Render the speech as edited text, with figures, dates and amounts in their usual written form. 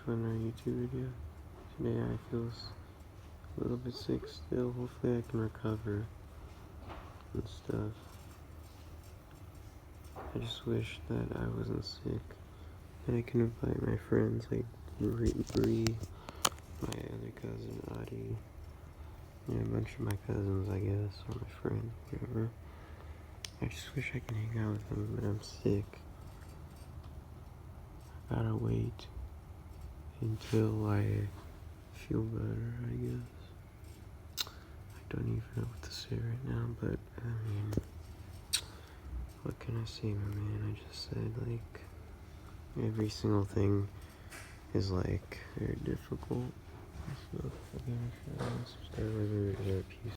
to another YouTube video. Today I feel a little bit sick still. Hopefully I can recover and stuff. I just wish that I wasn't sick. And I can invite my friends like Bree, my other cousin Adi, and a bunch of my cousins, I guess, or my friend, whatever. I just wish I could hang out with them, but I'm sick. I gotta wait until I feel better, I guess. I don't even know what to say right now, but I mean, what can I say, my man? I just said, like, every single thing is, like, very difficult. So, again, if you're peace.